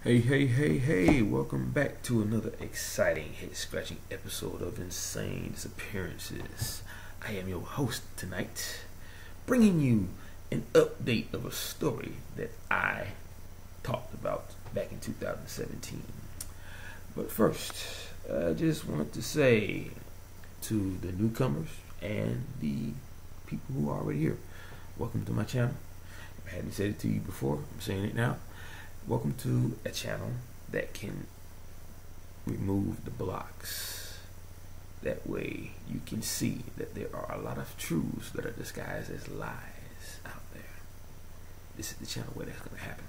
Hey, welcome back to another exciting, head-scratching episode of Insane Disappearances. I am your host tonight, bringing you an update of a story that I talked about back in 2017. But first, I just want to say to the newcomers and the people who are already here, welcome to my channel. If I hadn't said it to you before, I'm saying it now. Welcome to a channel that can remove the blocks. That way you can see that there are a lot of truths that are disguised as lies out there. This is the channel where that's going to happen.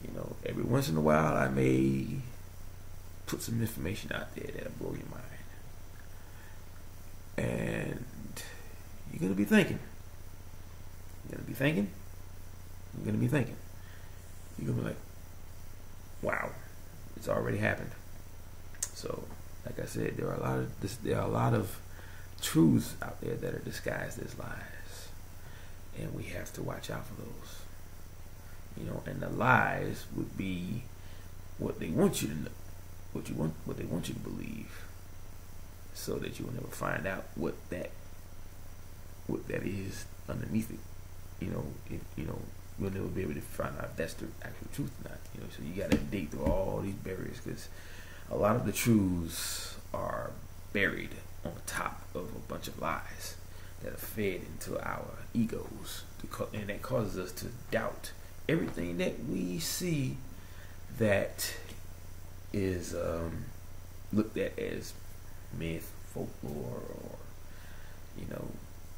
You know, every once in a while I may put some information out there that'll blow your mind. And you're going to be thinking. You're going to be thinking. You're going to be thinking. You're gonna be like, wow, it's already happened. So, like I said, there are a lot of truths out there that are disguised as lies, and we have to watch out for those. You know, and the lies would be what they want you to know, what they want you to believe, so that you will never find out what that is underneath it. We'll never be able to find out if that's the actual truth or not. You know, so you got to dig through all these barriers, because a lot of the truths are buried on top of a bunch of lies that are fed into our egos, and that causes us to doubt everything that we see that is looked at as myth, folklore, or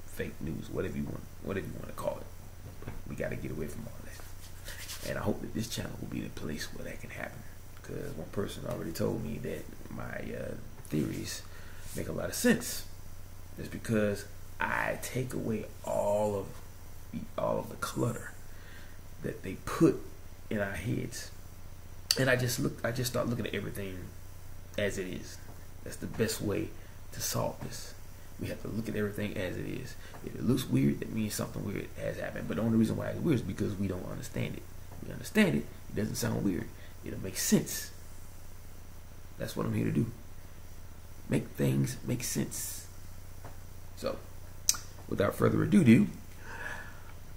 fake news, whatever you want to call it. We got to get away from all that, and I hope that this channel will be the place where that can happen, because one person already told me that my theories make a lot of sense. It's because I take away all of the clutter that they put in our heads, and I just start looking at everything as it is. That's the best way to solve this. We have to look at everything as it is. If it looks weird, that means something weird has happened. But the only reason why it's weird is because we don't understand it. We understand it, it doesn't sound weird. It'll make sense. That's what I'm here to do. Make things make sense. So, without further ado,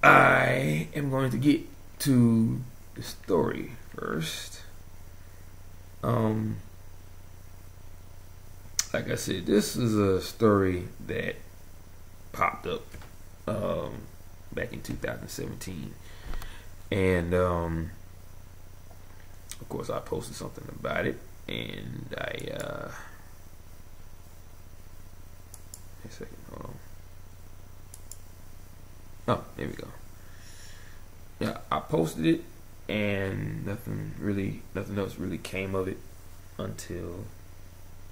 I am going to get to the story first. Like I said, this is a story that popped up back in 2017, and of course I posted something about it, and a second, hold on. Oh, there we go. Yeah, I posted it, and nothing else really came of it until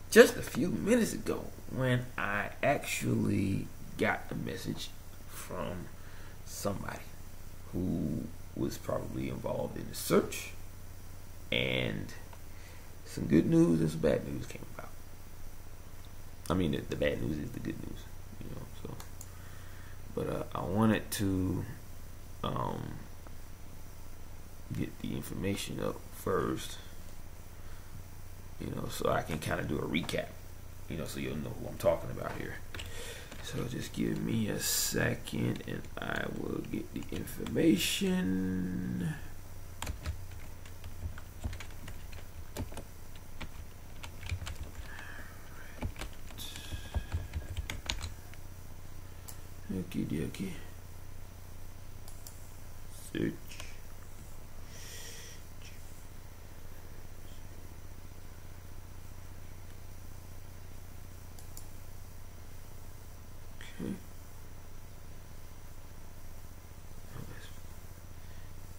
just a few minutes ago, when I actually got a message from somebody who was probably involved in the search, and some good news and some bad news came about. I mean, the bad news is the good news, so. But I wanted to get the information up first, so I can kind of do a recap, so you'll know who I'm talking about here. So just give me a second and I will get the information. Okie dokie. Search.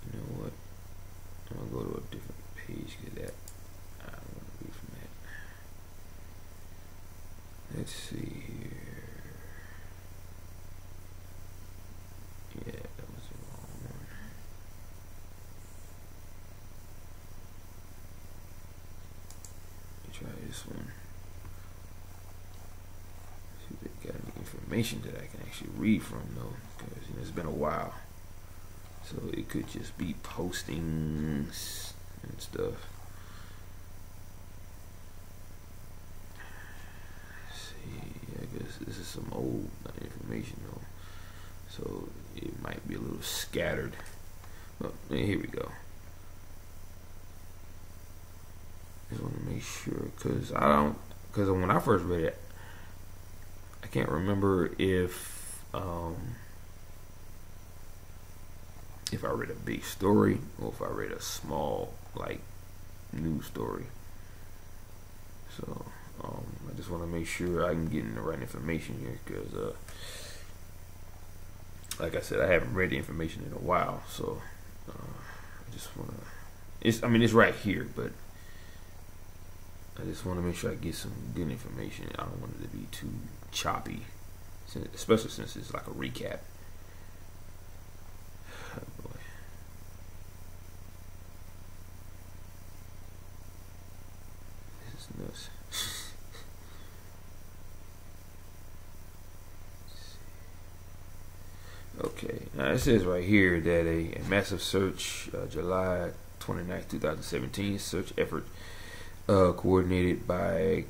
You know what? I'm gonna go to a different page, because that I don't want to read from that. Let's see here. Yeah, that was the wrong one. Let me try this one. See if they got any information that I can actually read from, though, because it's been a while. So it could just be posting and stuff. Let's see, I guess this is some old information though, so it might be a little scattered. But here we go. Just want to make sure, because when I first read it, I can't remember if I read a big story or if I read a small like news story. So I just want to make sure I'm getting the right information here, because like I said, I haven't read the information in a while, so I just want to. It's right here, but I just want to make sure I get some good information. I don't want it to be too choppy, especially since it's like a recap. Oh boy. This is nuts. Okay, now it says right here that a massive search, July 29th, 2017, search effort coordinated by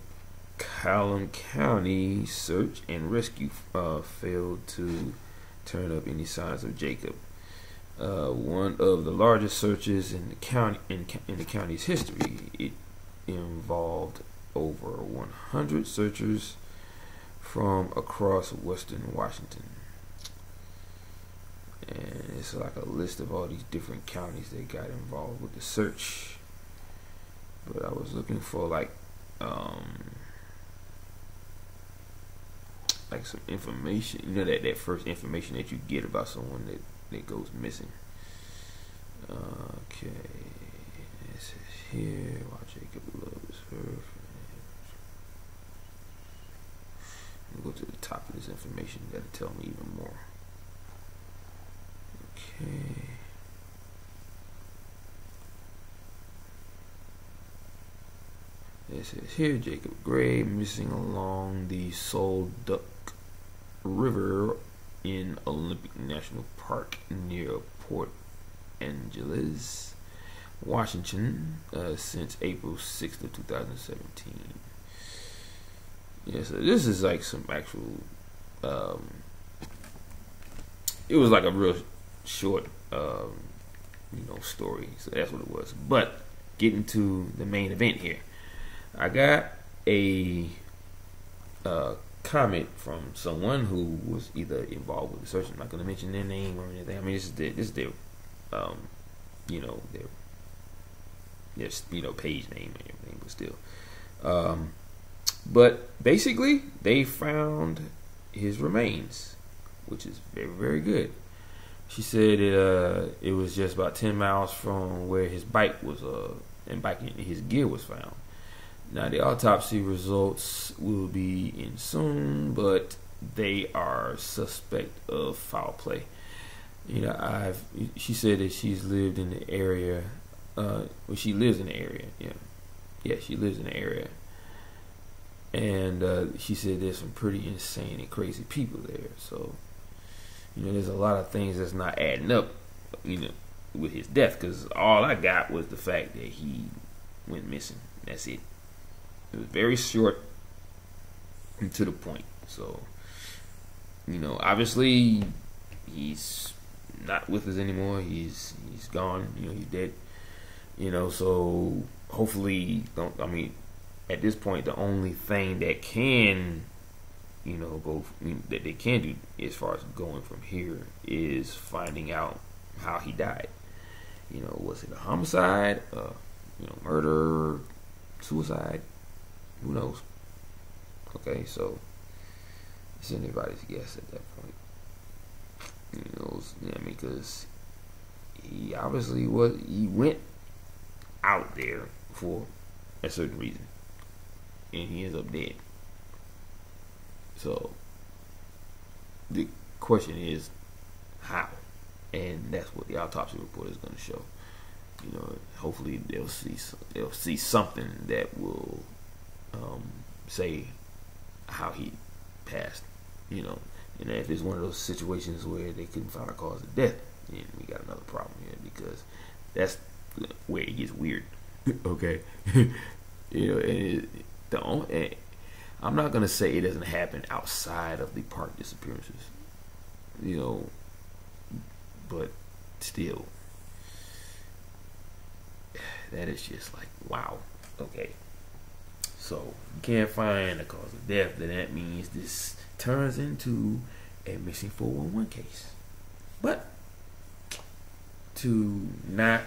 Calhoun County Search and Rescue failed to turn up any signs of Jacob. One of the largest searches in the county in the county's history. It involved over 100 searchers from across western Washington. And it's like a list of all these different counties that got involved with the search. But I was looking for like some information, that first information that you get about someone that goes missing. Okay, this is here. Why Jacob loves her. Let me go to the top of this information. That'll tell me even more. Okay. It says here, Jacob Gray missing along the Sol Duc River in Olympic National Park near Port Angeles, Washington, since April 6th of 2017. Yeah, so this is like some actual, it was like a real short, story. So that's what it was. But getting to the main event here. I got a comment from someone who was either involved with the search. I'm not going to mention their name or anything. I mean, this is their page name and everything, but still. But basically, they found his remains, which is very, very good. She said it was just about 10 miles from where his bike was, and his gear was found. Now, the autopsy results will be in soon, but they are suspect of foul play. She said that she's lived in the area. She lives in the area. Yeah, she lives in the area. And she said there's some pretty insane and crazy people there. So, there's a lot of things that's not adding up, with his death. Because all I got was the fact that he went missing. That's it. It was very short and to the point. So, obviously he's not with us anymore. He's gone. He's dead. So hopefully, at this point, the only thing that can, that they can do as far as going from here is finding out how he died. Was it a homicide? Murder, suicide? Who knows? Okay, so it's anybody's guess at that point. Because he obviously he went out there for a certain reason, and he ends up dead. So the question is how, and that's what the autopsy report is going to show. Hopefully they'll see something that will say how he passed. And if it's one of those situations where they couldn't find a cause of death, then we got another problem here, because that's where it gets weird. Okay, and I'm not gonna say it doesn't happen outside of the park disappearances, but still, that is just like wow. Okay, so you can't find the cause of death, then that means this turns into a missing 411 case. But to not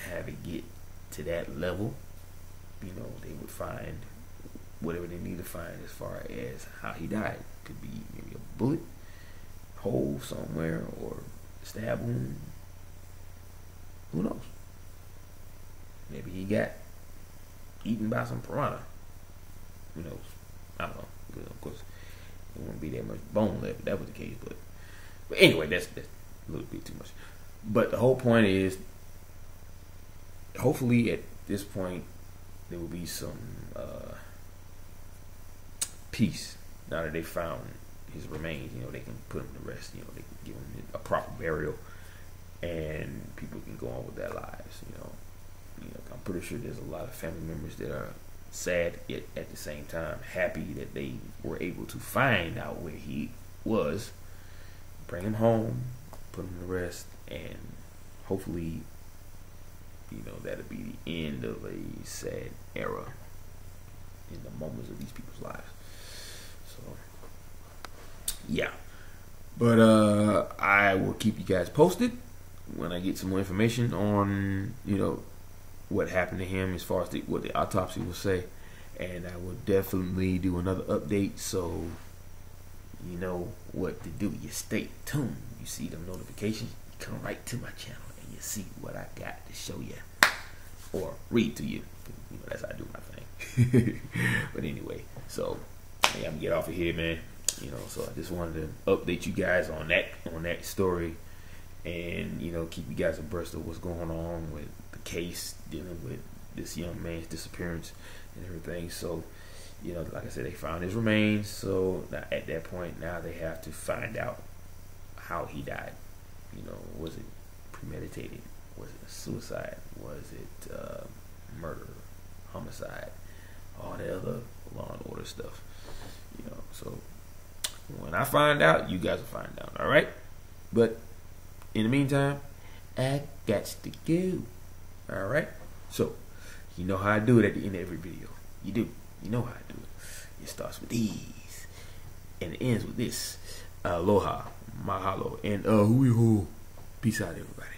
have it get to that level, they would find whatever they need to find as far as how he died. Could be maybe a bullet hole somewhere or stab wound. Who knows? Maybe he got eaten by some piranha. Who knows? I don't know. Because of course, there wouldn't be that much bone left if that was the case. But anyway, that's a little bit too much. But the whole point is, hopefully at this point, there will be some peace now that they found his remains. They can put him to rest. They can give him a proper burial, and people can go on with their lives. I'm pretty sure there's a lot of family members that are sad yet at the same time happy that they were able to find out where he was, bring him home, put him to rest, and hopefully, that'll be the end of a sad era in the moments of these people's lives. So, yeah. But I will keep you guys posted when I get some more information on, what happened to him as far as what the autopsy will say. And I will definitely do another update, so you know what to do. You stay tuned. You see them notifications, you come right to my channel and you see what I got to show you or read to you. That's how I do my thing. But anyway, so I'm gonna get off of here, man. So I just wanted to update you guys on that story, and keep you guys abreast of what's going on with the case dealing with this young man's disappearance and everything. So like I said, they found his remains. So now at that point, now they have to find out how he died. Was it premeditated? Was it a suicide? Was it murder, homicide, all the other law and order stuff? So when I find out, you guys will find out. All right. But in the meantime, I got to go. All right. So you know how I do it at the end of every video. You do. You know how I do it. It starts with these and it ends with this. Aloha, mahalo, and hui ho. Peace out, everybody.